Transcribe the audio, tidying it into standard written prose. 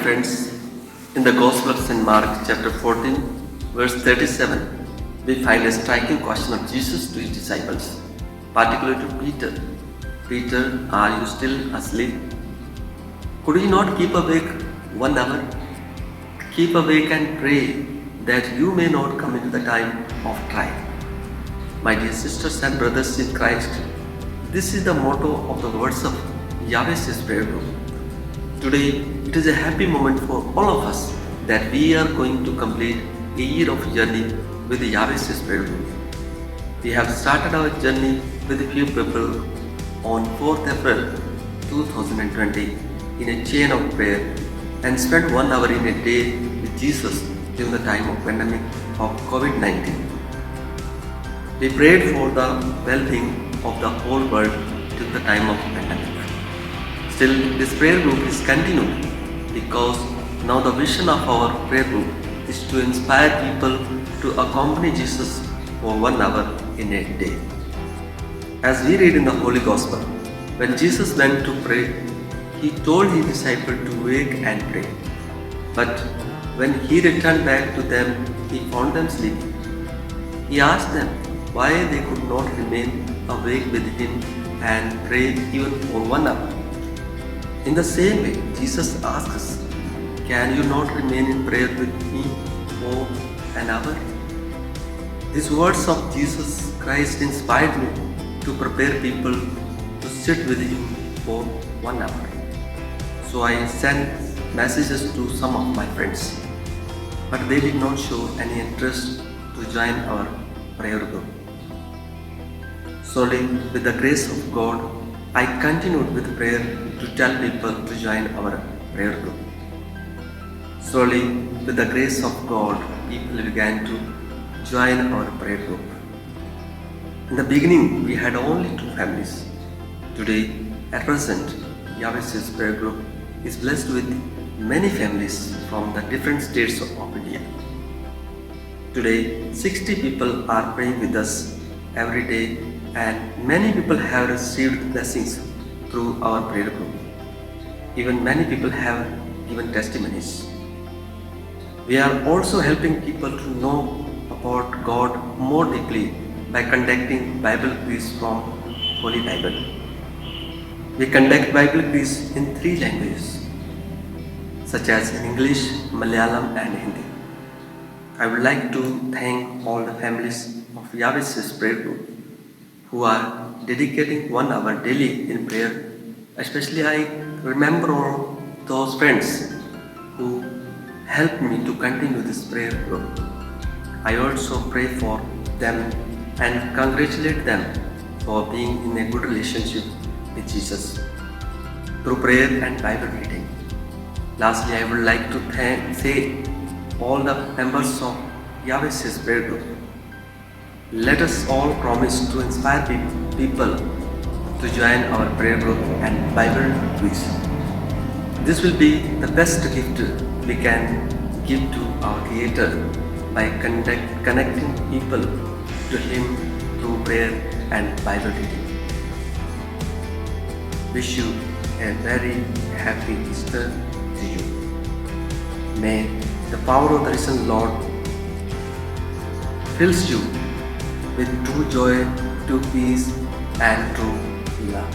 friends, in the Gospel of St. Mark, chapter 14, verse 37, we find a striking question of Jesus to his disciples, particularly to Peter. Peter, are you still asleep? Could you not keep awake 1 hour? Keep awake and pray that you may not come into the time of trial. My dear sisters and brothers in Christ, this is the motto of the words of Yahweh's prayer group. Today, it is a happy moment for all of us that we are going to complete a year of journey with the Yahweh's prayer group. We have started our journey with a few people on 4th April 2020 in a chain of prayer and spent 1 hour in a day with Jesus during the time of pandemic of COVID-19. We prayed for the well-being of the whole world during the time of pandemic. Still, this prayer group is continued because now the vision of our prayer group is to inspire people to accompany Jesus for 1 hour in a day. As we read in the Holy Gospel, when Jesus went to pray, he told his disciples to wake and pray. But when he returned back to them, he found them sleeping. He asked them why they could not remain awake with him and pray even for 1 hour. In the same way, Jesus asks us, can you not remain in prayer with me for an hour? These words of Jesus Christ inspired me to prepare people to sit with him for 1 hour. So I sent messages to some of my friends, but they did not show any interest to join our prayer group. Slowly, with the grace of God, I continued with prayer to tell people to join our prayer group. Slowly, with the grace of God, people began to join our prayer group. In the beginning, we had only 2 families. Today, at present, Yahweh's prayer group is blessed with many families from the different states of India. Today, 60 people are praying with us every day, and many people have received blessings through our prayer group. Even many people have given testimonies. We are also helping people to know about God more deeply by conducting Bible quiz from Holy Bible. We conduct Bible quiz in 3 languages, such as in English, Malayalam and Hindi. I would like to thank all the families of Yahweh's prayer group who are dedicating 1 hour daily in prayer. Especially I remember all those friends who helped me to continue this prayer group. I also pray for them and congratulate them for being in a good relationship with Jesus through prayer and Bible reading. Lastly, I would like to say all the members of Yahweh's prayer group, let us all promise to inspire people to join our prayer group and Bible quiz. This will be the best gift we can give to our Creator by connecting people to Him through prayer and Bible reading. Wish you a very happy Easter to you. May the power of the risen Lord fills you with true joy, true peace and true love.